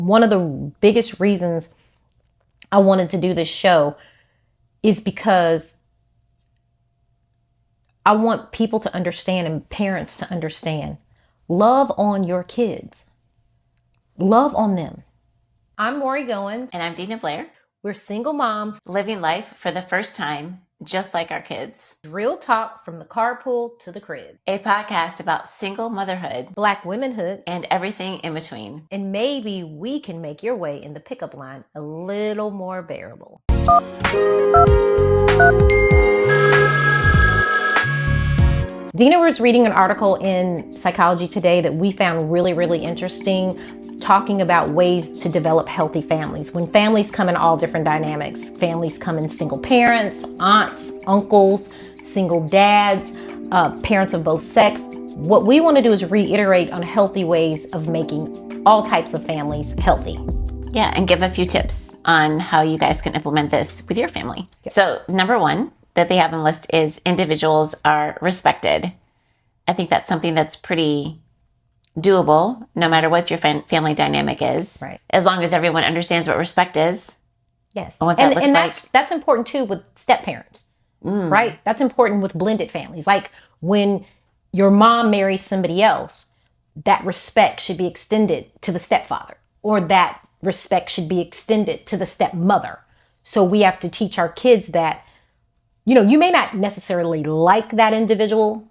One of the biggest reasons I wanted to do this show is because I want people to understand and parents to understand. Love on your kids. Love on them. I'm Mauri Goins. And I'm Dina Blair. We're single moms living life for the first time, just like our kids. Real talk from the carpool to the crib. A podcast about single motherhood, Black womanhood, and everything in between. And maybe we can make your way in the pickup line a little more bearable. Dina was reading an article in Psychology Today that we found really, really interesting, talking about ways to develop healthy families. When families come in all different dynamics, families come in single parents, aunts, uncles, single dads, parents of both sex. What we want to do is reiterate on healthy ways of making all types of families healthy. Yeah, and give a few tips on how you guys can implement this with your family. Yeah. So number one that they have on the list is individuals are respected. I think that's something that's pretty doable, no matter what your family dynamic is. Right. As long as everyone understands what respect is. Yes. And what that looks like. That's important too with step parents, right? That's important with blended families. Like when your mom marries somebody else, that respect should be extended to the stepfather, or that respect should be extended to the stepmother. So we have to teach our kids that, you know, you may not necessarily like that individual,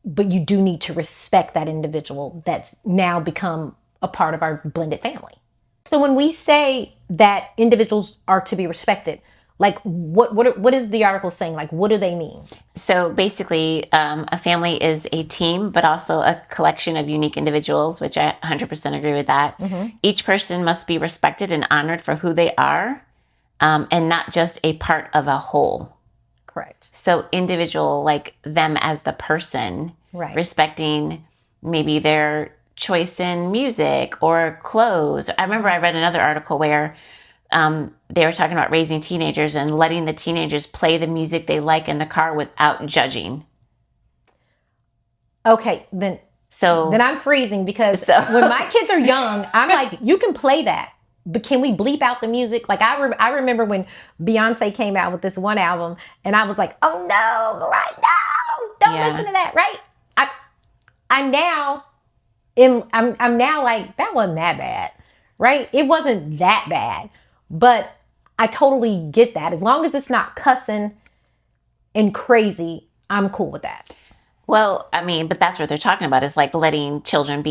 but you do need to respect that individual that's now become a part of our blended family. So when we say that individuals are to be respected, like what is the article saying? Like, what do they mean? So basically, a family is a team, but also a collection of unique individuals, which I 100% agree with that. Mm-hmm. Each person must be respected and honored for who they are, and not just a part of a whole. Correct. So individual, like them as the person, right? Respecting maybe their choice in music or clothes. I remember I read another article where they were talking about raising teenagers and letting the teenagers play the music they like in the car without judging. Okay, then I'm freezing because when my kids are young, I'm like, you can play that, but can we bleep out the music? Like I remember when Beyonce came out with this one album, and I was like, oh no, right now, don't listen to that, right? I'm now like, that wasn't that bad, right? It wasn't that bad, but I totally get that. As long as it's not cussing and crazy, I'm cool with that. Well, I mean, but that's what they're talking about, is like letting children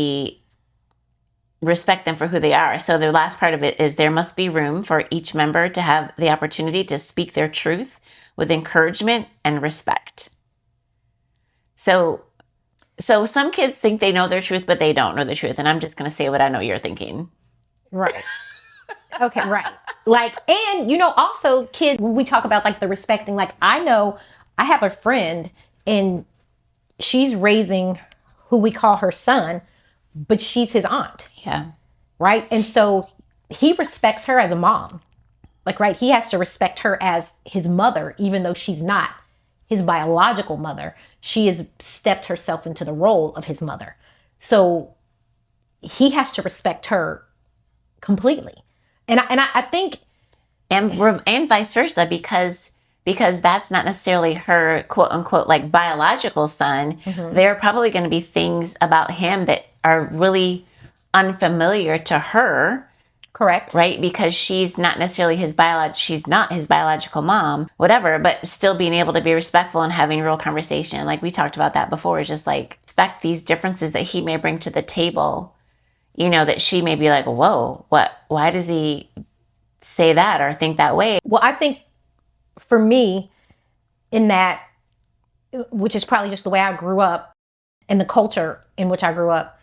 respect them for who they are. So the last part of it is there must be room for each member to have the opportunity to speak their truth with encouragement and respect. So some kids think they know their truth, but they don't know the truth. And I'm just going to say what I know you're thinking. Right. Okay, right. Like, and you know, also kids, when we talk about like the respecting, like I know I have a friend and she's raising who we call her son, but she's his aunt. Yeah. Right. And so he respects her as a mom. Like, right. He has to respect her as his mother, even though she's not his biological mother. She has stepped herself into the role of his mother. So he has to respect her completely. And I think. And vice versa, because that's not necessarily her quote unquote like biological son. Mm-hmm. There are probably going to be things about him that are really unfamiliar to her. Correct. Right? Because she's not necessarily she's not his biological mom, whatever, but still being able to be respectful and having real conversation. Like we talked about that before, is just like respect these differences that he may bring to the table, you know, that she may be like, whoa, why does he say that or think that way? Well, I think for me, in that, which is probably just the way I grew up and the culture in which I grew up,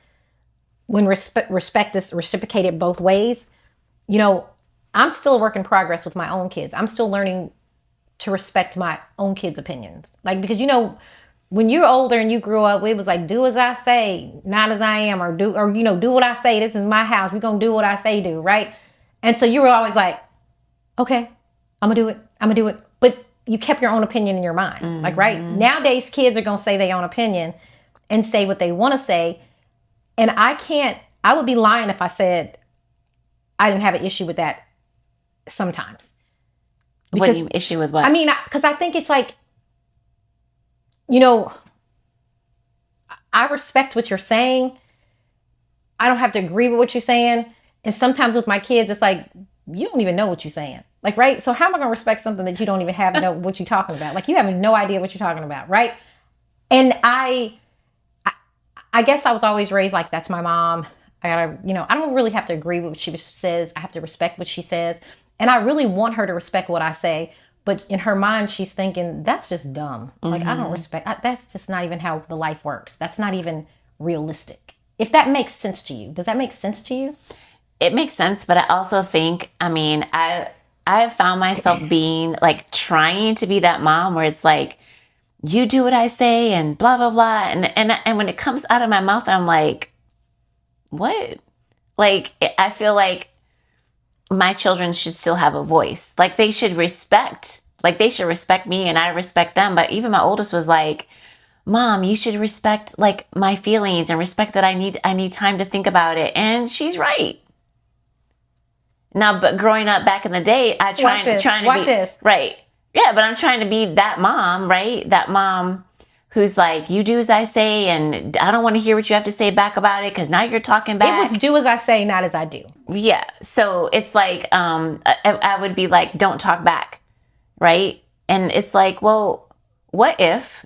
when respect is reciprocated both ways, you know, I'm still a work in progress with my own kids. I'm still learning to respect my own kids' opinions. Like, because, you know, when you're older and you grew up, it was like, do as I say, not as I am, or do what I say. This is my house. We're going to do what I say do, right? And so you were always like, okay, I'm going to do it. But you kept your own opinion in your mind. Mm-hmm. Like, right? Nowadays, kids are going to say their own opinion and say what they want to say. And I would be lying if I said I didn't have an issue with that sometimes. What do you issue with what? I mean, because I think it's like, you know, I respect what you're saying. I don't have to agree with what you're saying. And sometimes with my kids, it's like, you don't even know what you're saying. Like, right? So how am I going to respect something that you don't even have know what you're talking about? Like, you have no idea what you're talking about, right? And I guess I was always raised like, that's my mom. I gotta, I don't really have to agree with what she says. I have to respect what she says. And I really want her to respect what I say. But in her mind, she's thinking, that's just dumb. Like, I don't respect, that's just not even how the life works. That's not even realistic. If that makes sense to you, does that make sense to you? It makes sense, but I also think, I have found myself being like trying to be that mom where it's like, you do what I say and blah, blah, blah. And when it comes out of my mouth, I'm like, what? Like, I feel like my children should still have a voice. Like they should respect me and I respect them. But even my oldest was like, Mom, you should respect like my feelings and respect that I need time to think about it. And she's right. Now, but growing up back in the day, trying to be right. Yeah, but I'm trying to be that mom, right? That mom who's like, you do as I say, and I don't want to hear what you have to say back about it because now you're talking back. It was do as I say, not as I do. Yeah. So it's like, I would be like, don't talk back, right? And it's like, well, what if,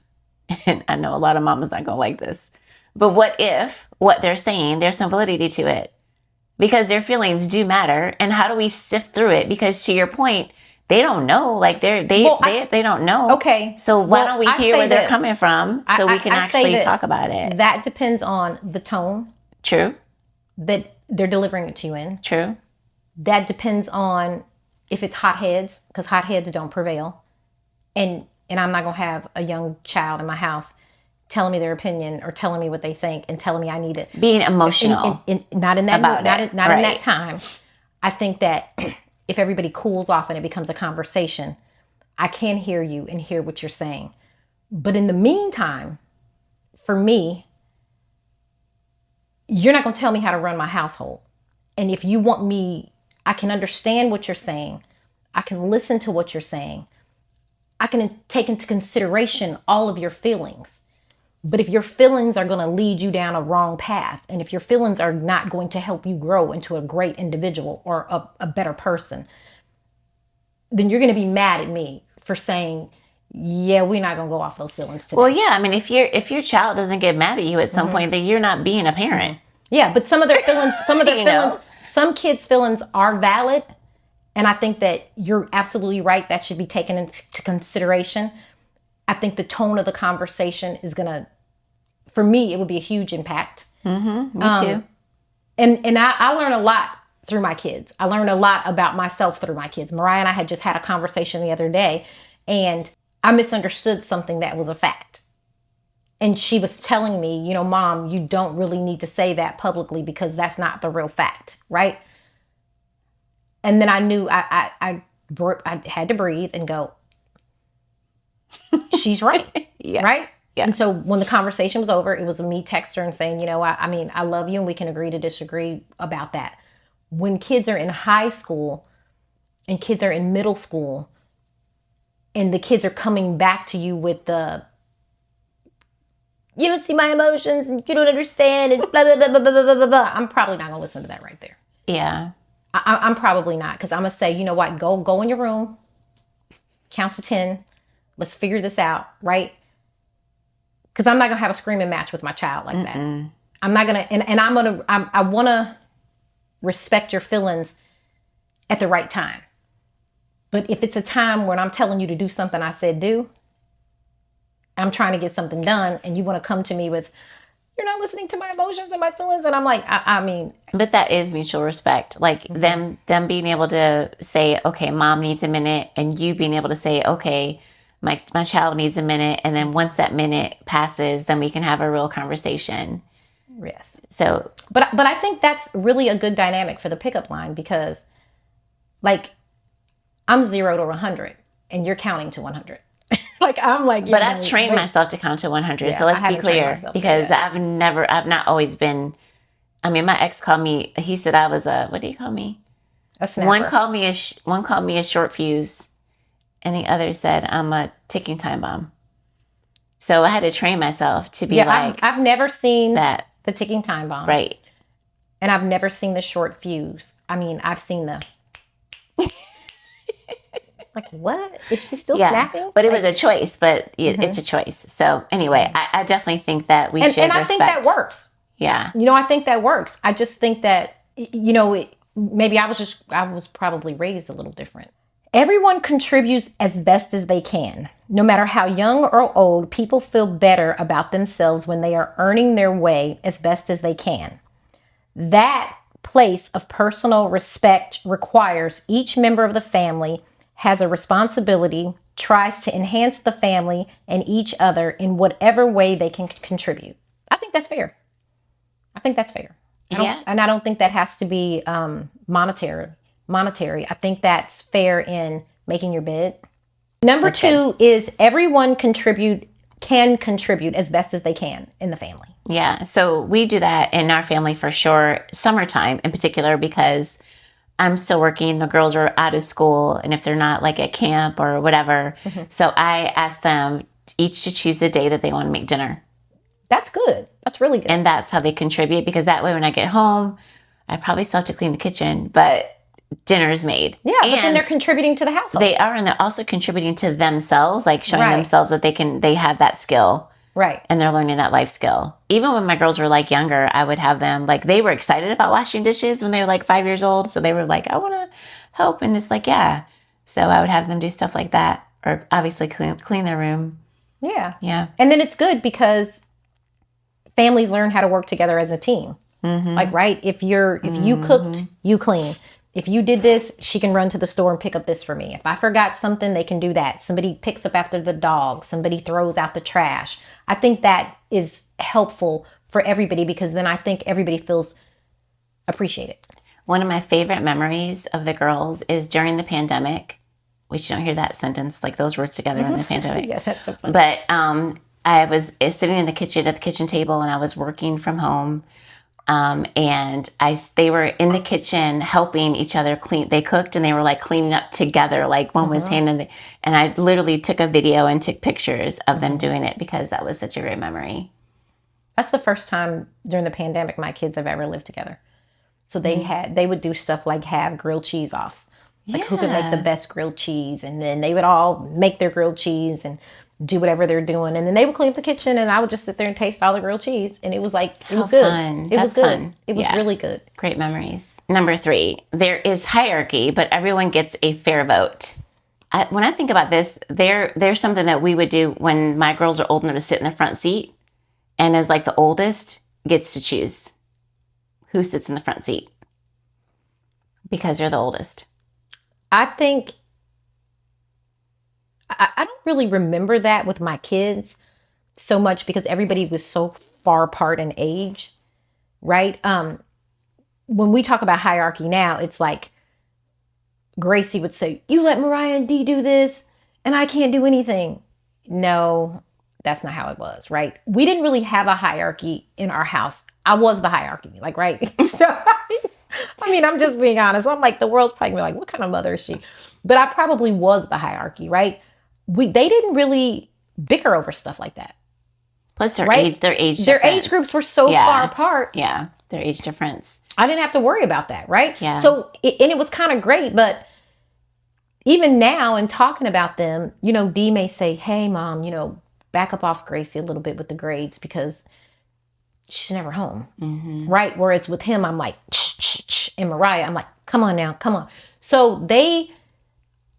and I know a lot of mamas not going to like this, but what if what they're saying, there's some validity to it? Because their feelings do matter. And how do we sift through it? Because to your point, they don't know. Like they don't know. Okay. So why don't we hear where they're coming from so we can actually talk about it? That depends on the tone. True. That they're delivering it to you in. True. That depends on if it's hot heads, because hot heads don't prevail. And I'm not gonna have a young child in my house telling me their opinion or telling me what they think and telling me I need it. Being emotional. Not in that about not it. in that time. I think that if everybody cools off and it becomes a conversation, I can hear you and hear what you're saying. But in the meantime, for me, you're not going to tell me how to run my household. And if you want me, I can understand what you're saying. I can listen to what you're saying. I can take into consideration all of your feelings. But if your feelings are going to lead you down a wrong path, and if your feelings are not going to help you grow into a great individual or a better person, then you're going to be mad at me for saying, yeah, we're not going to go off those feelings today. Well, yeah. I mean, if your child doesn't get mad at you at some point, then you're not being a parent. Yeah, but some of their feelings, some kids' feelings are valid. And I think that you're absolutely right. That should be taken into consideration. I think the tone of the conversation is going to, for me, it would be a huge impact. Me too. And I learn a lot through my kids. I learn a lot about myself through my kids. Mariah and I had just had a conversation the other day, and I misunderstood something that was a fact. And she was telling me, Mom, you don't really need to say that publicly because that's not the real fact, right? And then I knew I had to breathe and go, she's right. Yeah. Right? Yeah. And so when the conversation was over, it was me text her and saying, I love you and we can agree to disagree about that. When kids are in high school and kids are in middle school and the kids are coming back to you with you don't see my emotions and you don't understand and blah, blah, blah, blah, blah, blah, blah, blah. I'm probably not going to listen to that right there. Yeah. I'm probably not, because I'm going to say, you know what, go in your room, count to 10. Let's figure this out, right? Because I'm not going to have a screaming match with my child like that. I'm not going to, and I want to respect your feelings at the right time. But if it's a time when I'm telling you to do something I said do, I'm trying to get something done, and you want to come to me with, you're not listening to my emotions and my feelings. And I'm like, I mean. But that is mutual respect. Like them being able to say, okay, Mom needs a minute, and you being able to say, okay, my child needs a minute. And then once that minute passes, then we can have a real conversation. Yes. So, but I think that's really a good dynamic for the pickup line, because like I'm 0 to 100 and you're counting to 100. Like I'm like, but I've trained myself to count to 100. Yeah, so let's be clear, because I've not always been, I mean, my ex called me, he said I was what do you call me? A snapper. One called me a short fuse, and the other said I'm a ticking time bomb. So I had to train myself to be like, I've never seen that. the ticking time bomb. Right. And I've never seen the short fuse. I mean, I've seen the... It's like, what? Is she still snapping? But it was a choice, but it's a choice. So anyway, I definitely think that we should respect. And I think that works. Yeah. I think that works. I just think that, maybe I was probably raised a little different. Everyone contributes as best as they can. No matter how young or old, people feel better about themselves when they are earning their way as best as they can. That place of personal respect requires each member of the family has a responsibility, tries to enhance the family and each other in whatever way they can contribute. I think that's fair. And I don't think that has to be monetary. I think that's fair in making your bed. Number two is everyone can contribute as best as they can in the family. Yeah. So we do that in our family for sure. Summertime in particular, because I'm still working. The girls are out of school. And if they're not like at camp or whatever. Mm-hmm. So I ask them each to choose a day that they want to make dinner. That's good. That's really good. And that's how they contribute, because that way when I get home, I probably still have to clean the kitchen, but dinner is made. Yeah, but then they're contributing to the household. They are, and they're also contributing to themselves, like showing themselves that they have that skill. Right. And they're learning that life skill. Even when my girls were like younger, I would have them, like, they were excited about washing dishes when they were like 5 years old. So they were like, I want to help. And it's like, yeah. So I would have them do stuff like that, or obviously clean their room. Yeah. Yeah. And then it's good because families learn how to work together as a team. Mm-hmm. Like, right? If you cooked, you clean. If you did this, she can run to the store and pick up this for me. If I forgot something, they can do that. Somebody picks up after the dog. Somebody throws out the trash. I think that is helpful for everybody, because then I think everybody feels appreciated. One of my favorite memories of the girls is during the pandemic, which you don't hear that sentence, like those words together in the pandemic. Yeah, that's so funny. But I was sitting in the kitchen at the kitchen table, and I was working from home. And they were in the kitchen helping each other clean. They cooked and they were like cleaning up together. Like one was handing and I literally took a video and took pictures of them doing it, because that was such a great memory. That's the first time during the pandemic my kids have ever lived together. So they would do stuff like have grilled cheese offs. Like who could make the best grilled cheese, and then they would all make their grilled cheese and do whatever they're doing, and then they would clean up the kitchen, and I would just sit there and taste all the grilled cheese, and it was like it was good. Fun. It was good. Fun. It was really good. Great memories. Number 3, there is hierarchy, but everyone gets a fair vote. When I think about this, there's something that we would do when my girls are old enough to sit in the front seat, and as like the oldest gets to choose who sits in the front seat because they're the oldest. I think I don't really remember that with my kids so much, because everybody was so far apart in age, right? When we talk about hierarchy now, it's like Gracie would say, you let Mariah and Dee do this and I can't do anything. No, that's not how it was, right? We didn't really have a hierarchy in our house. I was the hierarchy, like, right? So, I mean, I'm just being honest. I'm like, the world's probably gonna be like, what kind of mother is she? But I probably was the hierarchy, right? They didn't really bicker over stuff like that. Plus their age groups were so far apart. Yeah, their age difference. I didn't have to worry about that, right? Yeah. So, it was kind of great, but even now in talking about them, Dee may say, hey, Mom, back up off Gracie a little bit with the grades because she's never home, right? Whereas with him, I'm like, shh, and Mariah, I'm like, come on now, come on. So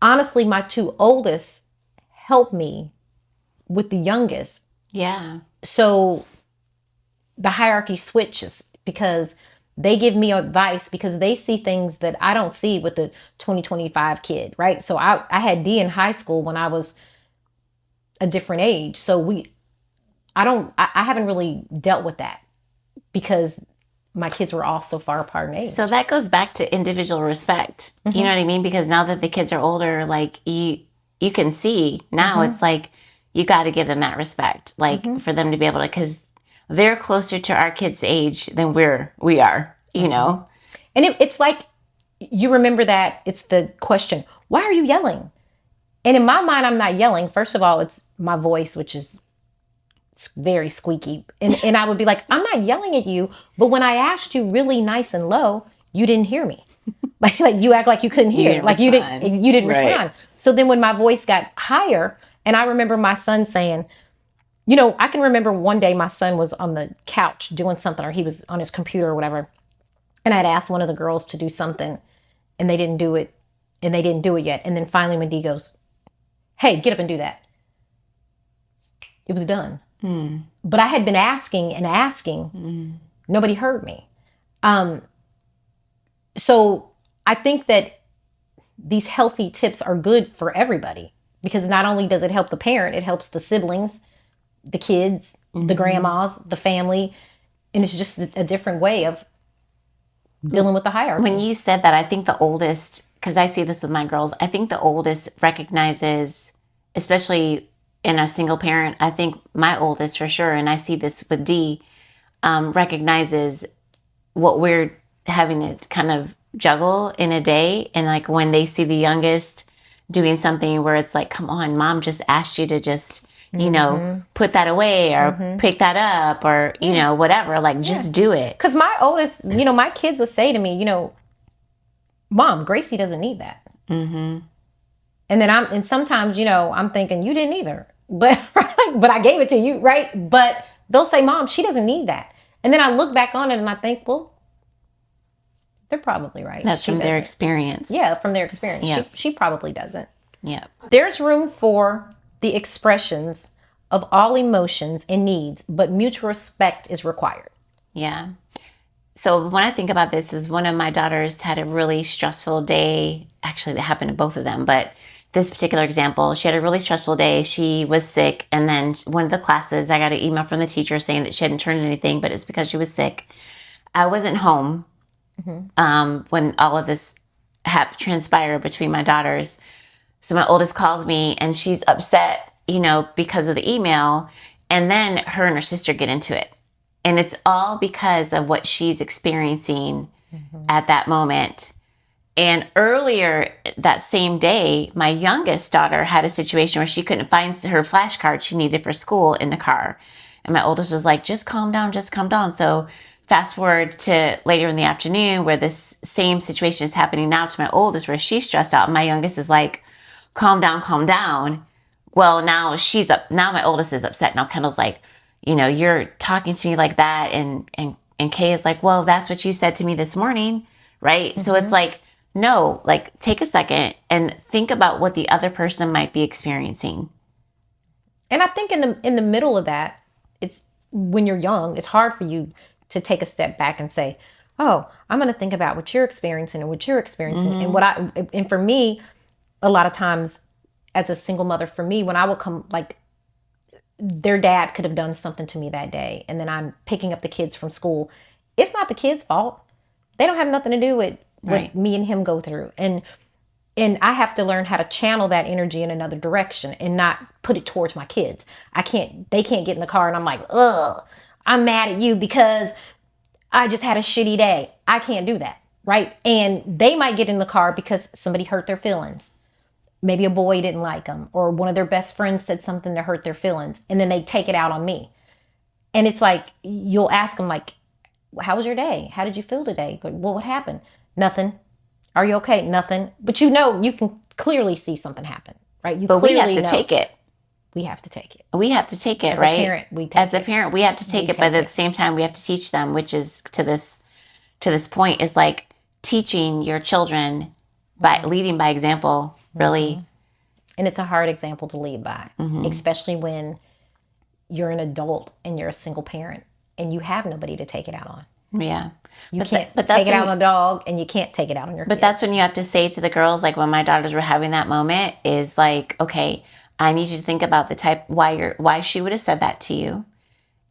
honestly, my 2 oldest help me with the youngest. Yeah. So the hierarchy switches because they give me advice because they see things that I don't see with the 2025 kid, right? So I had Dee in high school when I was a different age. So I haven't really dealt with that because my kids were all so far apart in age. So that goes back to individual respect. You know what I mean? Because now that the kids are older, like you can see now it's like you got to give them that respect, like for them to be able to, because they're closer to our kids' age than we are, And it's like you remember that it's the question, why are you yelling? And in my mind, I'm not yelling. First of all, it's my voice, which is very squeaky. And I would be like, I'm not yelling at you. But when I asked you really nice and low, you didn't hear me. Like you act like you couldn't hear. Like respond. you didn't Right. respond. So then when my voice got higher, and I remember my son saying, I can remember one day my son was on the couch doing something, or he was on his computer or whatever. And I'd asked one of the girls to do something and they didn't do it. And they didn't do it yet. And then finally when Dee goes, hey, get up and do that. It was done. But I had been asking and asking. Nobody heard me. So I think that these healthy tips are good for everybody, because not only does it help the parent, it helps the siblings, the kids, the grandmas, the family. And it's just a different way of dealing with the hierarchy. When you said that, I think the oldest, because I see this with my girls, I think the oldest recognizes, especially in a single parent, I think my oldest for sure, and I see this with Dee, recognizes what we're having to kind of juggle in a day. And like when they see the youngest doing something where it's like, come on, mom just asked you to just, put that away or pick that up or, whatever, like just do it. Because my oldest, my kids will say to me, Mom, Gracie doesn't need that. And then sometimes, I'm thinking you didn't either, but I gave it to you, right? But they'll say, Mom, she doesn't need that. And then I look back on it and I think, well, they're probably right. That's from their experience. Yeah, from their experience. Yeah. She probably doesn't. Yeah. There's room for the expressions of all emotions and needs, but mutual respect is required. Yeah. So when I think about this, is one of my daughters had a really stressful day. Actually, that happened to both of them, but this particular example, she had a really stressful day. She was sick, and then one of the classes, I got an email from the teacher saying that she hadn't turned in anything, but it's because she was sick. I wasn't home when all of this transpired between my daughters. So my oldest calls me and she's upset, because of the email. And then her and her sister get into it. And it's all because of what she's experiencing at that moment. And earlier that same day, my youngest daughter had a situation where she couldn't find her flashcard she needed for school in the car. And my oldest was like, just calm down, just calm down. So fast forward to later in the afternoon where this same situation is happening now to my oldest, where she's stressed out. And my youngest is like, calm down, calm down. Well, now she's up. Now my oldest is upset. Now Kendall's like, you're talking to me like that. And Kay is like, well, that's what you said to me this morning. Right. So it's like, no, like take a second and think about what the other person might be experiencing. And I think in the middle of that, it's when you're young, it's hard for you to take a step back and say, oh, I'm going to think about what you're experiencing and what you're experiencing. And for me, a lot of times as a single mother, for me, when I would come, like their dad could have done something to me that day, and then I'm picking up the kids from school. It's not the kids' fault. They don't have nothing to do with what me and him go through. And I have to learn how to channel that energy in another direction and not put it towards my kids. They can't get in the car and I'm like, ugh, I'm mad at you because I just had a shitty day. I can't do that. Right. And they might get in the car because somebody hurt their feelings. Maybe a boy didn't like them, or one of their best friends said something to hurt their feelings, and then they take it out on me. And it's like, you'll ask them like, how was your day? How did you feel today? But, well, what happened? Nothing. Are you okay? Nothing. But you can clearly see something happen, right? But we have to take it. We have to take it. We have to take it, As right? a parent, we take As a parent, we have to take it. But at the same time, we have to teach them, which is to this point, is like teaching your children by leading by example, really. And it's a hard example to lead by, especially when you're an adult and you're a single parent and you have nobody to take it out on. Yeah. You can't take it out on a dog, and you can't take it out on your kids. But that's when you have to say to the girls, like when my daughters were having that moment, is like, okay, I need you to think about why she would have said that to you,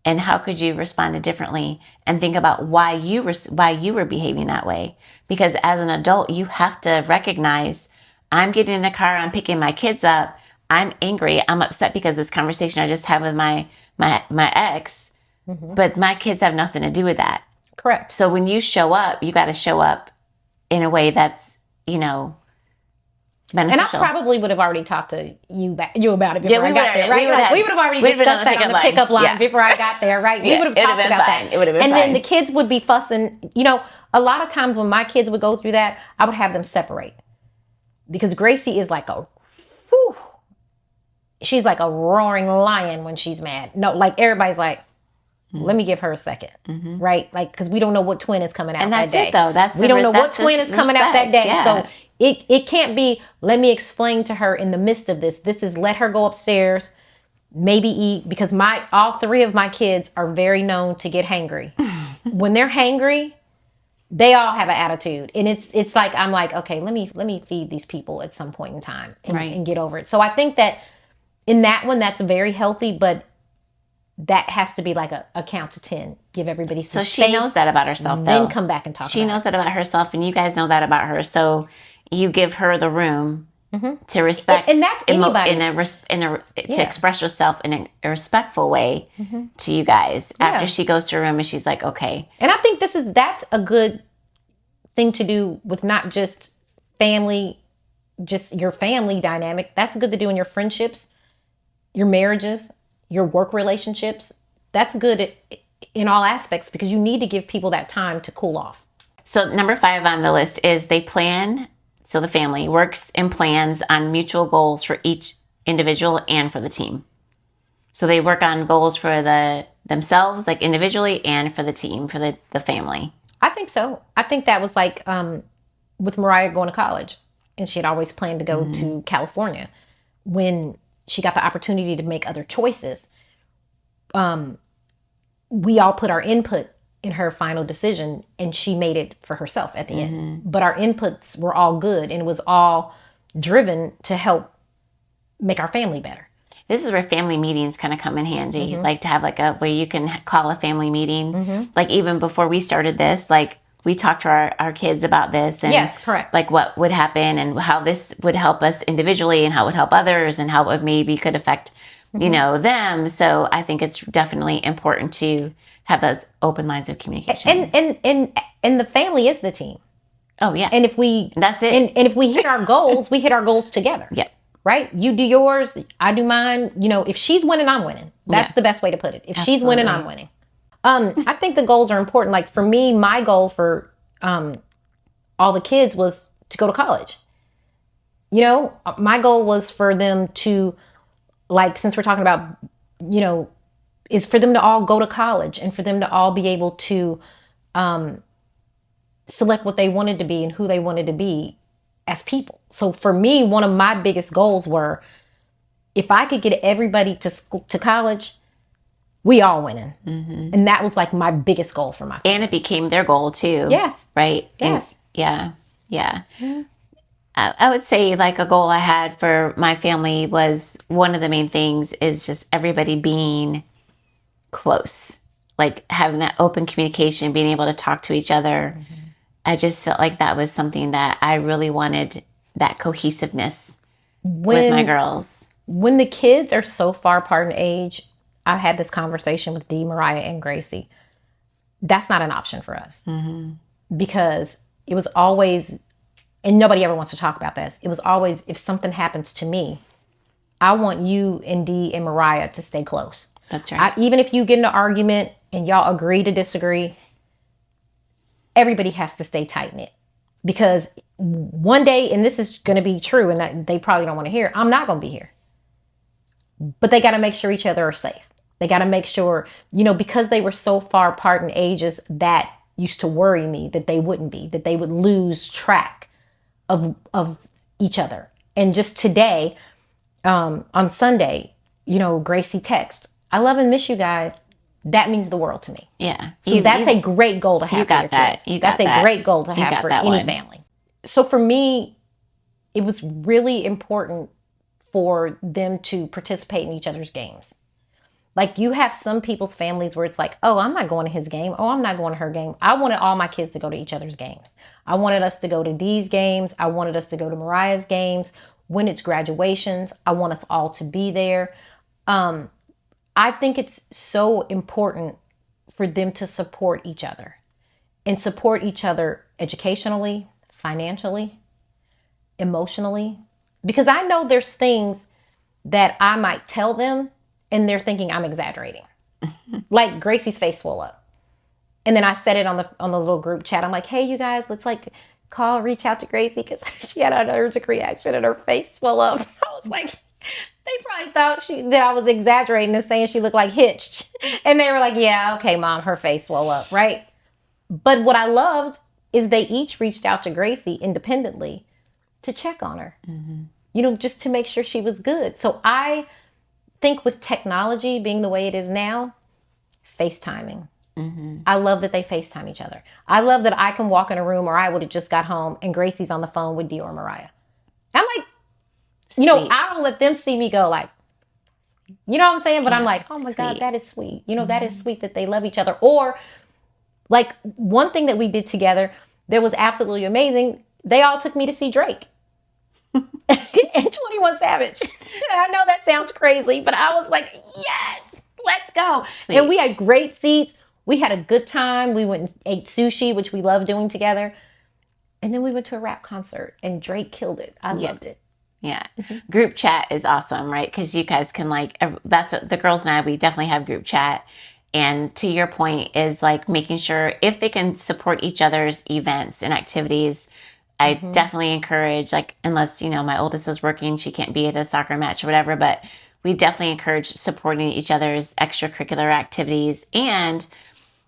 and how could you respond differently, and think about why you were behaving that way. Because as an adult, you have to recognize, I'm getting in the car, I'm picking my kids up, I'm angry, I'm upset because this conversation I just had with my ex, but my kids have nothing to do with that. Correct. So when you show up, you got to show up in a way that's, beneficial. And I probably would have already talked to you about it before I got there, right? We would have already discussed that on the pickup line before I got there, right? We would have talked about that. It would have been fine. And then the kids would be fussing. A lot of times when my kids would go through that, I would have them separate. Because Gracie is like she's like a roaring lion when she's mad. No, like everybody's like, let me give her a second, right? Like, because we don't know what twin is coming out and that that's day. It, though. We don't know what twin is coming out that day. Yeah. So it can't be, let me explain to her in the midst of this. This is let her go upstairs, maybe eat, because all three of my kids are very known to get hangry. When they're hangry, they all have an attitude. And it's like, I'm like, okay, let me feed these people at some point in time and get over it. So I think that in that one, that's very healthy, but that has to be like a count to 10. Give everybody some space. So she knows that about herself, though. Then come back and talk. She knows that about herself, and you guys know that about her. So you give her the room to respect, and that's anybody to express yourself in a respectful way to you guys. After she goes to her room and she's like, okay. And I think that's a good thing to do with not just family, just your family dynamic. That's good to do in your friendships, your marriages, your work relationships. That's good in all aspects because you need to give people that time to cool off. So number 5 on the list is they plan. So the family works and plans on mutual goals for each individual and for the team. So they work on goals for themselves, like individually, and for the team, for the family. I think so. I think that was like with Mariah going to college, and she had always planned to go to California. When she got the opportunity to make other choices, we all put our input in her final decision, and she made it for herself at the end. But our inputs were all good, and it was all driven to help make our family better. This is where family meetings kind of come in handy, like to have like where you can call a family meeting. Like even before we started this, like we talked to our kids about this. And yes, correct. Like what would happen and how this would help us individually and how it would help others and how it maybe could affect, them. So I think it's definitely important to have those open lines of communication. And the family is the team. Oh yeah. And if we, that's it. And if we hit our goals, we hit our goals together. Yep. Right? You do yours, I do mine. If she's winning, I'm winning. That's the best way to put it. If she's winning, I'm winning. I think the goals are important. Like for me, my goal for all the kids was to go to college. My goal was for them to, like, since we're talking about, is for them to all go to college and for them to all be able to select what they wanted to be and who they wanted to be as people. So for me, one of my biggest goals were, if I could get everybody to school, to college, we all winning. And that was like my biggest goal for my family. And it became their goal too. Yes. Right? Yes. And yeah. I would say like a goal I had for my family was one of the main things is just everybody being close, like having that open communication, being able to talk to each other. I just felt like that was something that I really wanted, that cohesiveness with my girls. When the kids are so far apart in age, I had this conversation with Dee, Mariah, and Gracie. That's not an option for us because it was always, and nobody ever wants to talk about this. It was always, if something happens to me, I want you and Dee and Mariah to stay close. That's right. Even if you get in an argument and y'all agree to disagree, everybody has to stay tight-knit. Because one day, and this is going to be true, and they probably don't want to hear, I'm not going to be here. But they got to make sure each other are safe. They got to make sure, because they were so far apart in ages, that used to worry me that they wouldn't be, that they would lose track of each other. And just today, on Sunday, Gracie texted, I love and miss you guys. That means the world to me. Yeah. So that's a great goal to have for your kids. That's a great goal to have for any family. So for me, it was really important for them to participate in each other's games. Like you have some people's families where it's like, oh, I'm not going to his game. Oh, I'm not going to her game. I wanted all my kids to go to each other's games. I wanted us to go to Dee's games. I wanted us to go to Mariah's games. When it's graduations, I want us all to be there. I think it's so important for them to support each other and support each other educationally, financially, emotionally, because I know there's things that I might tell them and they're thinking I'm exaggerating. Like Gracie's face swelled up. And then I said it on the little group chat. I'm like, hey, you guys, let's like reach out to Gracie because she had an allergic reaction and her face swelled up. I was like, they probably thought that I was exaggerating and saying she looked like Hitched. And they were like, yeah, okay, Mom, her face swelled up, right? But what I loved is they each reached out to Gracie independently to check on her, just to make sure she was good. So I think with technology being the way it is now, FaceTiming. I love that they FaceTime each other. I love that I can walk in a room, or I would have just got home and Gracie's on the phone with Dior Mariah. I'm like, I don't let them see me go like, you know what I'm saying? But I'm like, oh my God, that is sweet. That is sweet that they love each other. Or like one thing that we did together that was absolutely amazing. They all took me to see Drake and 21 Savage. I know that sounds crazy, but I was like, yes, let's go. Sweet. And we had great seats. We had a good time. We went and ate sushi, which we love doing together. And then we went to a rap concert and Drake killed it. I loved it. Yeah. Group chat is awesome, right? Because you guys can that's what the girls and I, we definitely have group chat. And to your point is like making sure if they can support each other's events and activities, I definitely encourage, like, unless, my oldest is working, she can't be at a soccer match or whatever, but we definitely encourage supporting each other's extracurricular activities. And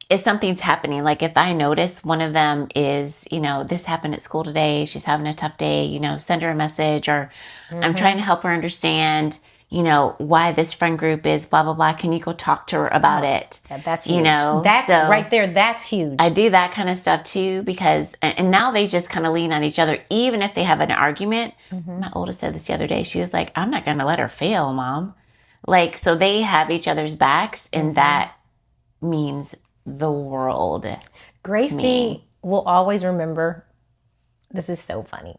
if something's happening, like if I notice one of them is, this happened at school today, she's having a tough day, send her a message, or I'm trying to help her understand, why this friend group is blah, blah, blah. Can you go talk to her about it? That's huge. That's so right there. That's huge. I do that kind of stuff too, because, and now they just kind of lean on each other, even if they have an argument. My oldest said this the other day. She was like, I'm not going to let her fail, Mom. Like, so they have each other's backs, and that means the world. Gracie will always remember, this is so funny.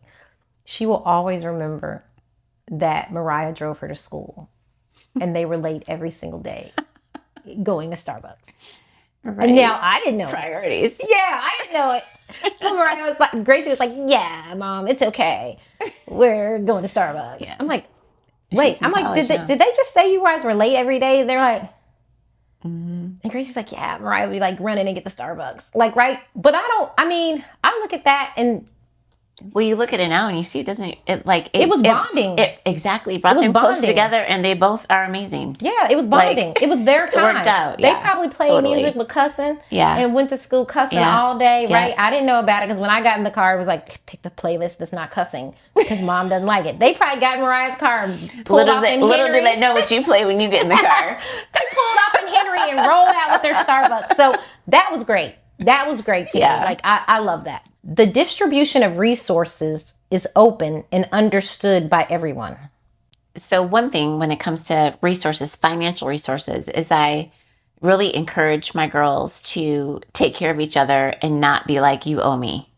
She will always remember that Mariah drove her to school and they were late every single day going to Starbucks. Right. Now I didn't know priorities. Yeah, I didn't know it. But Mariah was like, Gracie was like, yeah, Mom, it's okay. We're going to Starbucks. Yeah. I'm like, wait, I'm like, did they just say you guys were late every day? They're like, and Gracie's like, yeah, Mariah would be like running and get the Starbucks. Like, right? But I look at that and. Well, you look at it now and you see, it was bonding. It exactly brought them close together, and they both are amazing. Yeah, it was bonding. It was their time. It worked out. They probably played music with cussing. Yeah. And went to school cussing all day, right? I didn't know about it because when I got in the car, it was like, pick the playlist that's not cussing because Mom doesn't like it. They probably got in Mariah's car and pulled off in Henry. Little do they know what you play when you get in the car. They pulled off in Henry and rolled out with their Starbucks. So that was great. That was great too. Yeah. Like, I love that. The distribution of resources is open and understood by everyone. So one thing when it comes to resources, financial resources, is I really encourage my girls to take care of each other and not be like, you owe me.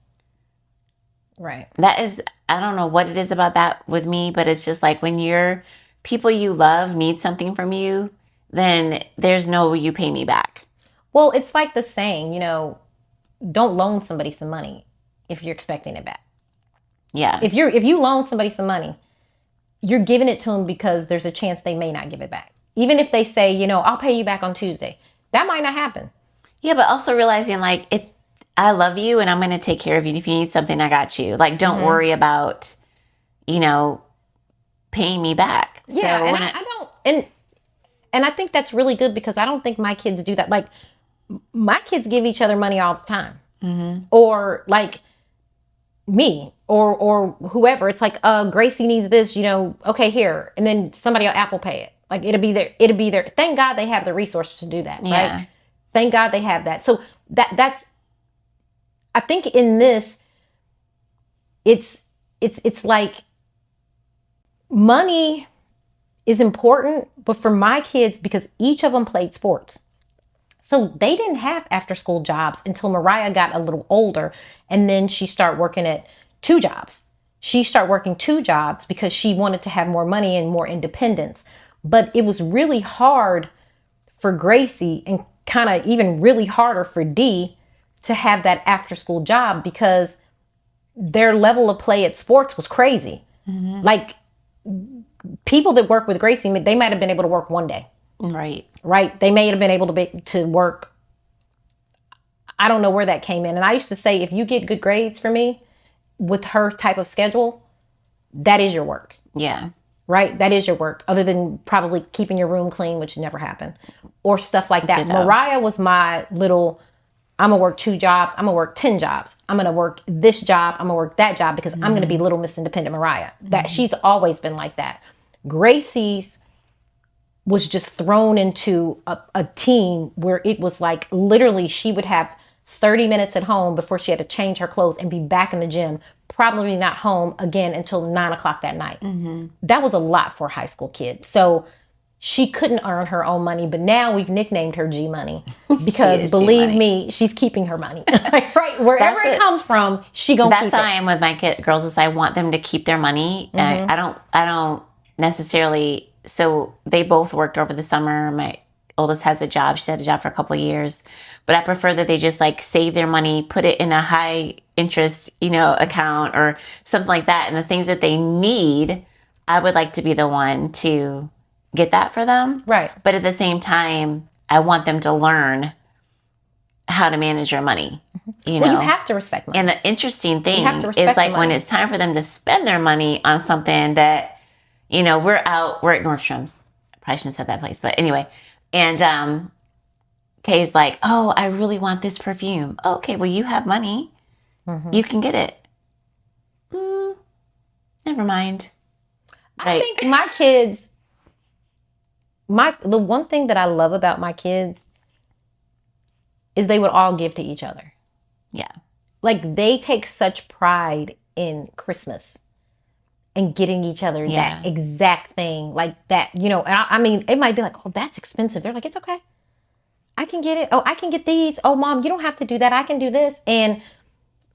Right. That is, I don't know what it is about that with me, but it's just like when your people you love need something from you, then there's no you pay me back. Well, it's like the saying, don't loan somebody some money if you're expecting it back. Yeah. If you loan somebody some money, you're giving it to them because there's a chance they may not give it back. Even if they say, I'll pay you back on Tuesday. That might not happen. Yeah, but also realizing like I love you and I'm going to take care of you. If you need something, I got you. Like, don't worry about, paying me back. Yeah, so and I don't, and I think that's really good because I don't think my kids do that. Like, my kids give each other money all the time. Or like me or whoever. It's like, Gracie needs this, okay, here. And then somebody will Apple Pay it. Like, it'll be there. Thank God they have the resources to do that, right? Thank God they have that. So that's, I think in this, it's like money is important, but for my kids, because each of them played sports. So they didn't have after school jobs until Mariah got a little older. And then she started working at 2 jobs. She started working 2 jobs because she wanted to have more money and more independence. But it was really hard for Gracie and kind of even really harder for Dee to have that after school job because their level of play at sports was crazy. Like, people that work with Gracie, they might have been able to work one day. Right. They may have been able to work. I don't know where that came in. And I used to say, if you get good grades for me with her type of schedule, that is your work. Yeah. Right? That is your work, other than probably keeping your room clean, which never happened, or stuff like that. Ditto. Mariah was my little, I'm going to work 2 jobs. I'm going to work 10 jobs. I'm going to work this job. I'm going to work that job, because I'm going to be Little Miss Independent Mariah. That she's always been like that. Gracie's was just thrown into a team where it was like, literally, she would have 30 minutes at home before she had to change her clothes and be back in the gym, probably not home again until 9 o'clock that night. That was a lot for a high school kid. So she couldn't earn her own money, but now we've nicknamed her G Money, because believe me, she's keeping her money. Right? Wherever it comes from, she gonna keep it. That's how I am with my girls, is I want them to keep their money. I don't necessarily, so they both worked over the summer. My oldest has a job. She's had a job for a couple of years, but I prefer that they just like save their money, put it in a high interest, account or something like that. And the things that they need, I would like to be the one to get that for them. Right. But at the same time, I want them to learn how to manage your money. You you have to respect money. And the interesting thing is like when it's time for them to spend their money on something that, we're at Nordstrom's. I probably shouldn't have said that place, but anyway. And Kay's like, oh, I really want this perfume. Okay, well, you have money. You can get it. Never mind. I think my kids, the one thing that I love about my kids is they would all give to each other. Yeah. Like, they take such pride in Christmas and getting each other that exact thing, like that, and I mean, it might be like, oh, that's expensive. They're like, it's okay. I can get it. Oh, I can get these. Oh, Mom, you don't have to do that. I can do this. And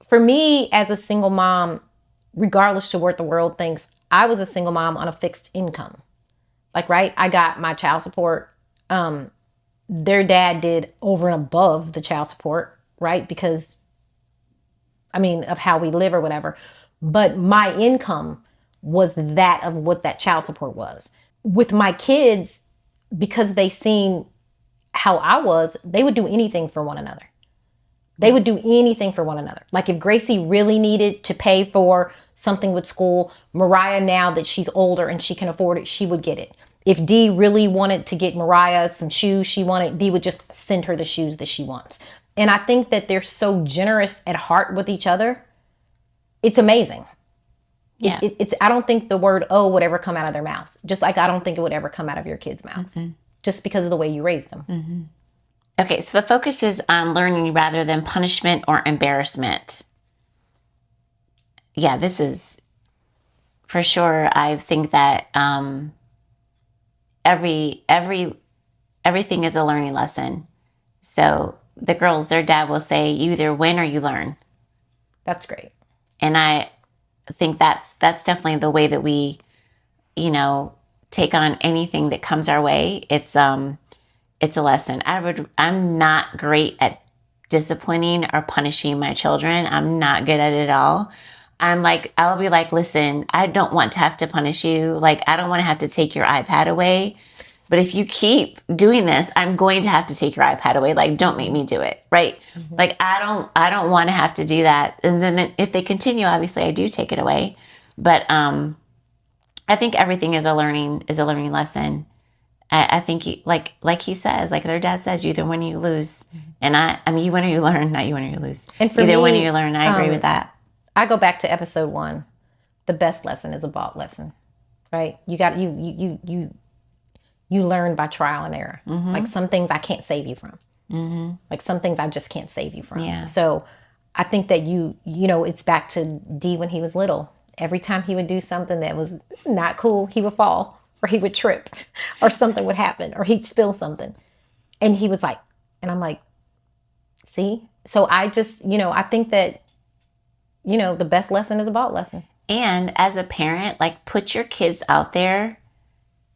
for me, as a single mom, regardless to what the world thinks, I was a single mom on a fixed income. Like, right, I got my child support. Their dad did over and above the child support, right? Because, I mean, of how we live or whatever. But my income was that of what that child support was. With my kids, because they seen how I was, they would do anything for one another. They would do anything for one another. Like, if Gracie really needed to pay for something with school, Mariah, now that she's older and she can afford it, she would get it. If Dee really wanted to get Mariah some shoes Dee would just send her the shoes that she wants. And I think that they're so generous at heart with each other. It's amazing. Yeah. I don't think the word "oh" would ever come out of their mouths. Just like I don't think it would ever come out of your kids' mouths. Just because of the way you raised them. Okay, so the focus is on learning rather than punishment or embarrassment. Yeah, this is for sure. I think that everything is a learning lesson. So the girls, their dad will say, you either win or you learn. That's great. And I think that's definitely the way that we, take on anything that comes our way. It's a lesson. I'm not great at disciplining or punishing my children. I'm not good at it at all. I'll be like, listen, I don't want to have to punish you. Like, I don't want to have to take your iPad away. But if you keep doing this, I'm going to have to take your iPad away. Like, don't make me do it. Right. Like, I don't want to have to do that. And then if they continue, obviously I do take it away. But, I think everything is a learning lesson. I think like he says, like their dad says, you either win or you lose. And I mean, you win or you learn, not you win or you lose. And for either win or you learn. I agree with that. I go back to episode 1. The best lesson is a bought lesson, right? You got you learn by trial and error. Like, some things I can't save you from. Like, some things I just can't save you from. Yeah. So I think that it's back to D when he was little. Every time he would do something that was not cool, he would fall, or he would trip, or something would happen, or he'd spill something. And he was like, and I'm like, see? So I just, I think that, the best lesson is a bought lesson. And as a parent, like, put your kids out there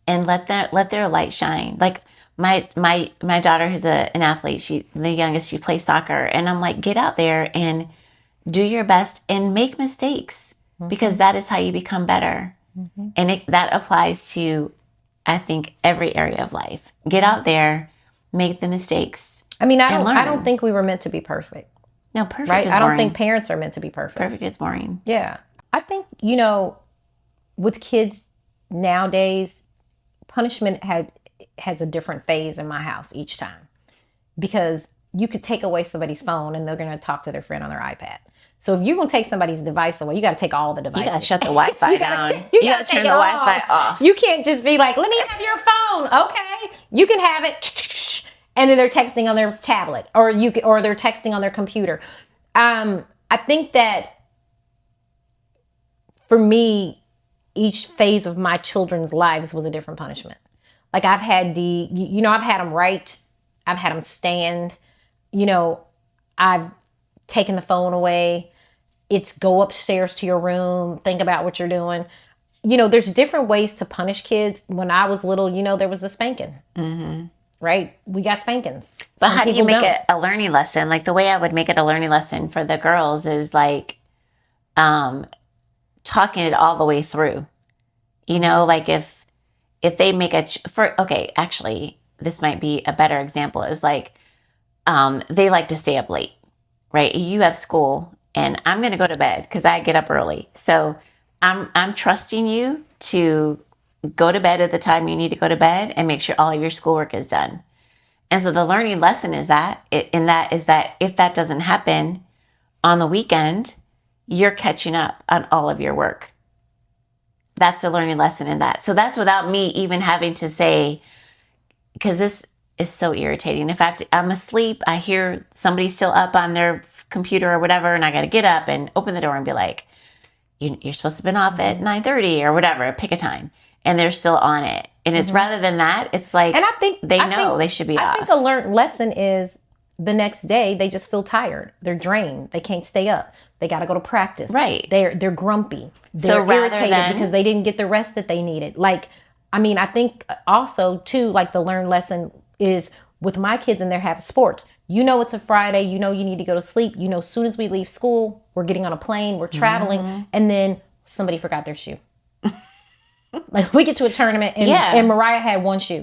and let their light shine. Like, my daughter, who's an athlete, the youngest, she plays soccer. And I'm like, get out there and do your best and make mistakes, because that is how you become better. And that applies to, I think, every area of life. Get out there, make the mistakes. I mean, I don't think we were meant to be perfect. No, perfect right? is I don't boring. think parents are meant to be perfect. Perfect is boring. Yeah. I think, with kids nowadays, punishment has a different phase in my house each time, because you could take away somebody's phone and they're going to talk to their friend on their iPad. So if you're going to take somebody's device away, you got to take all the devices. You got to shut the Wi-Fi down. You got to turn the Wi-Fi off. You can't just be like, let me have your phone. Okay. You can have it. And then they're texting on their tablet, or they're texting on their computer. I think that for me, each phase of my children's lives was a different punishment. Like I've had I've had them write, I've had them stand, I've taken the phone away. It's go upstairs to your room, think about what you're doing. There's different ways to punish kids. When I was little, there was the spanking. Mm-hmm. Right? We got spankings. But how do you make it a learning lesson? Like the way I would make it a learning lesson for the girls is like talking it all the way through. Like if they make actually, this might be a better example, is like they like to stay up late, right? You have school and I'm going to go to bed because I get up early. So I'm trusting you to go to bed at the time you need to go to bed and make sure all of your schoolwork is done. And so the learning lesson is that if that doesn't happen on the weekend, you're catching up on all of your work. That's a learning lesson in that. So that's without me even having to say, because this is so irritating. In fact, I'm asleep. I hear somebody still up on their computer or whatever, and I got to get up and open the door and be like, you're supposed to have been off at 9:30 or whatever, pick a time. And they're still on it. And it's rather than that, it's like, and I think they should be off. I think a learned lesson is the next day, they just feel tired. They're drained. They can't stay up. They got to go to practice. Right. They're grumpy. They're irritated because they didn't get the rest that they needed. I think also too, like the learned lesson is with my kids and they're having sports. It's a Friday, you need to go to sleep. As soon as we leave school, we're getting on a plane, we're traveling, and then somebody forgot their shoe. Like we get to a tournament and Mariah had one shoe.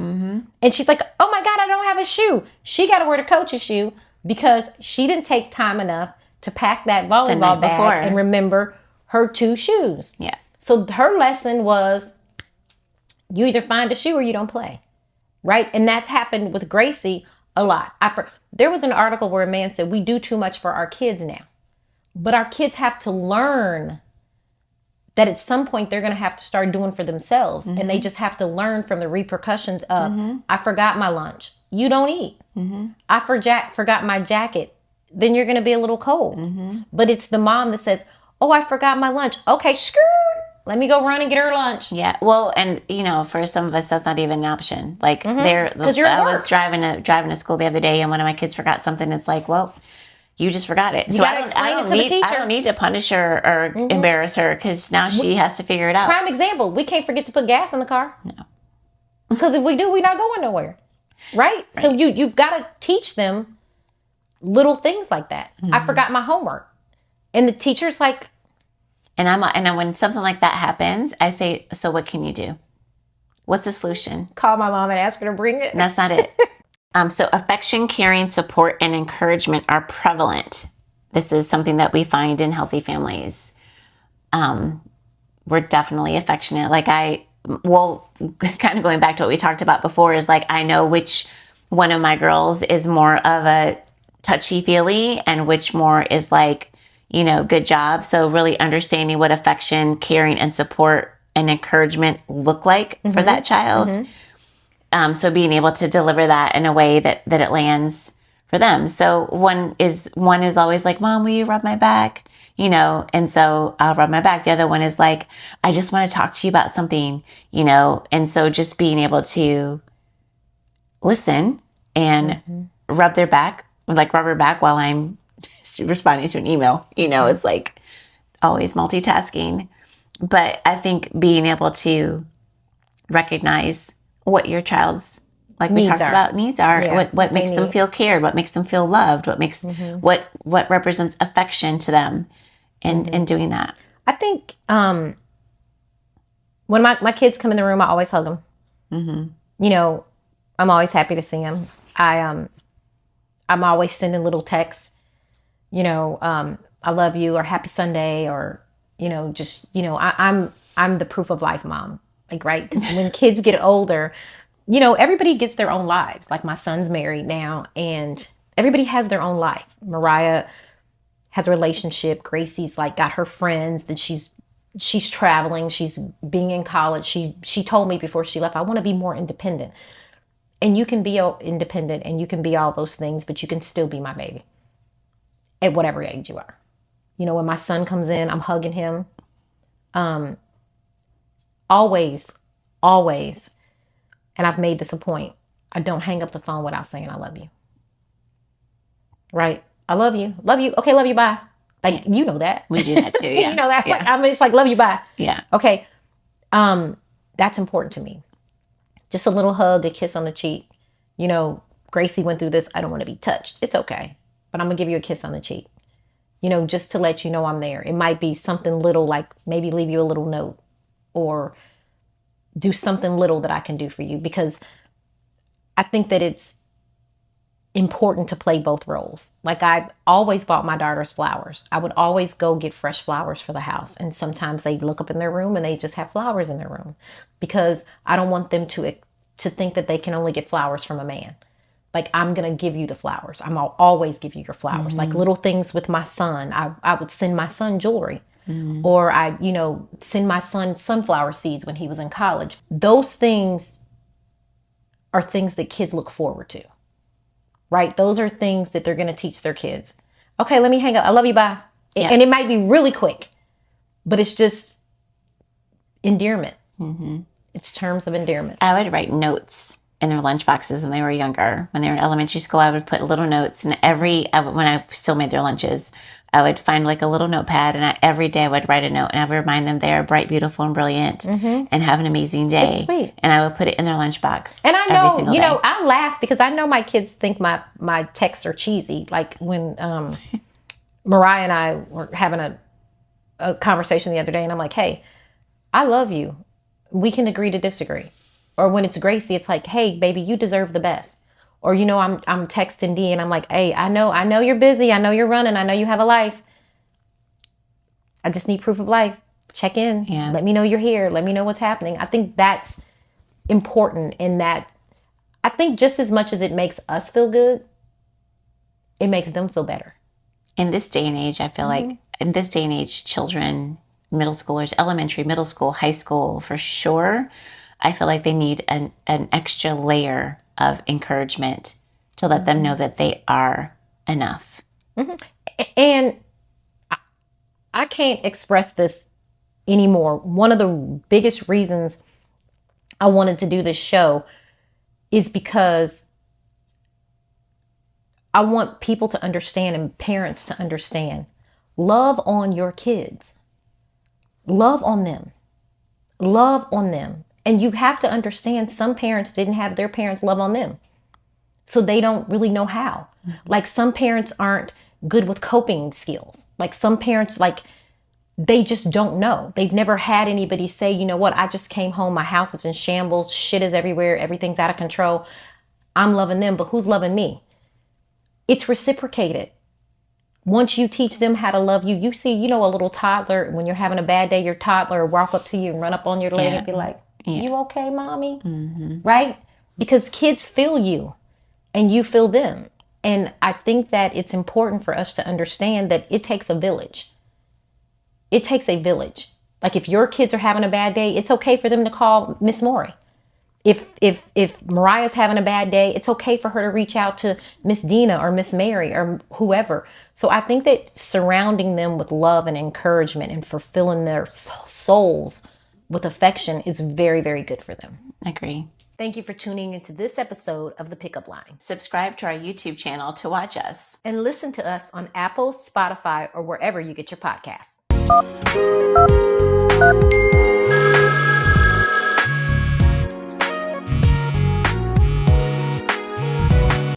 And she's like, oh my God, I don't have a shoe. She got to wear the coach's shoe because she didn't take time enough to pack that volleyball bag and remember her 2 shoes. Yeah. So her lesson was you either find a shoe or you don't play. Right. And that's happened with Gracie a lot. There was an article where a man said we do too much for our kids now, but our kids have to learn that at some point they're going to have to start doing for themselves. And they just have to learn from the repercussions of, I forgot my lunch. You don't eat. I forgot my jacket. Then you're going to be a little cold. But it's the mom that says, oh, I forgot my lunch. Okay, let me go run and get her lunch. Yeah. Well, and for some of us, that's not even an option. Like I was driving to school the other day and one of my kids forgot something. It's like, well, you just forgot it. So I don't need to punish her or embarrass her because now she has to figure it out. Prime example, we can't forget to put gas in the car. No. Because if we do, we're not going nowhere. Right? So you've got to teach them little things like that. I forgot my homework. And the teacher's like... And when something like that happens, I say, so what can you do? What's the solution? Call my mom and ask her to bring it. That's not it. So affection, caring, support, and encouragement are prevalent. This is something that we find in healthy families. We're definitely affectionate. Kind of going back to what we talked about before is like, I know which one of my girls is more of a touchy-feely and which more is like, good job. So really understanding what affection, caring, and support and encouragement look like for that child. So being able to deliver that in a way that it lands for them. So one is always like, Mom, will you rub my back? And so I'll rub my back. The other one is like, I just want to talk to you about something, and so just being able to listen and rub her back while I'm responding to an email. It's like always multitasking. But I think being able to recognize what your child's like we talked about, needs are. Yeah, what makes them feel cared, what makes them feel loved, what makes what represents affection to them, and doing that. I think when my kids come in the room, I always hug them. You know, I'm always happy to see them. I'm always sending little texts. You know, I love you, or happy Sunday, or just I'm the proof of life mom. Like, right? Because when kids get older, everybody gets their own lives. Like, my son's married now, and everybody has their own life. Mariah has a relationship. Gracie's like got her friends that she's traveling. She's being in college. She told me before she left, I want to be more independent. And you can be independent and you can be all those things, but you can still be my baby at whatever age you are. When my son comes in, I'm hugging him. Always. And I've made this a point. I don't hang up the phone without saying, I love you. Right? I love you. Love you. Okay, love you. Bye. Like, you know that. We do that too, yeah. You know that. Yeah. Like, it's like, love you. Bye. Yeah. Okay. That's important to me. Just a little hug, a kiss on the cheek. Gracie went through this. I don't want to be touched. It's okay. But I'm going to give you a kiss on the cheek. Just to let you know I'm there. It might be something little, like maybe leave you a little note or do something little that I can do for you, because I think that it's important to play both roles. Like, I always bought my daughters flowers. I would always go get fresh flowers for the house. And sometimes they look up in their room and they just have flowers in their room, because I don't want them to think that they can only get flowers from a man. Like, I'm going to give you the flowers. I'll always give you your flowers. Like, little things with my son. I would send my son jewelry. Or I, send my son sunflower seeds when he was in college. Those things are things that kids look forward to, right? Those are things that they're going to teach their kids. Okay, let me hang up. I love you. Bye. Yeah. And it might be really quick, but it's just endearment. It's terms of endearment. I would write notes in their lunch boxes when they were younger. When they were in elementary school, I would put little notes, and when I still made their lunches, I would find like a little notepad, and every day I would write a note, and I would remind them they are bright, beautiful, and brilliant, and have an amazing day. It's sweet. And I would put it in their lunchbox. And I know, I laugh because I know my kids think my texts are cheesy. Like, when Mariah and I were having a conversation the other day, and I'm like, hey, I love you. We can agree to disagree. Or when it's Gracie, it's like, hey, baby, you deserve the best. Or, I'm texting D and I'm like, hey, I know you're busy. I know you're running. I know you have a life. I just need proof of life. Check in. Yeah. Let me know you're here. Let me know what's happening. I think that's important, in that I think just as much as it makes us feel good, it makes them feel better. In this day and age, I feel like in this day and age, children, middle schoolers, elementary, middle school, high school, for sure, I feel like they need an extra layer of encouragement to let them know that they are enough. And I can't express this anymore. One of the biggest reasons I wanted to do this show is because I want people to understand, and parents to understand, love on your kids. Love on them. Love on them. And you have to understand, some parents didn't have their parents love on them, so they don't really know how. Like, some parents aren't good with coping skills. Like, some parents, like, they just don't know. They've never had anybody say, you know what, I just came home, my house is in shambles, shit is everywhere, everything's out of control. I'm loving them, but who's loving me? It's reciprocated. Once you teach them how to love you, you see, a little toddler, when you're having a bad day, your toddler will walk up to you and run up on your leg and be like, you okay, mommy? Right? Because kids feel you and you feel them. And I think that it's important for us to understand that it takes a village. It takes a village. Like, if your kids are having a bad day, it's okay for them to call Miss Mauri. If Mariah's having a bad day, it's okay for her to reach out to Miss Dina or Miss Mary or whoever. So I think that surrounding them with love and encouragement and fulfilling their souls with affection is very, very good for them. Agree. Thank you for tuning into this episode of The Pickup Line. Subscribe to our YouTube channel to watch us. And listen to us on Apple, Spotify, or wherever you get your podcasts.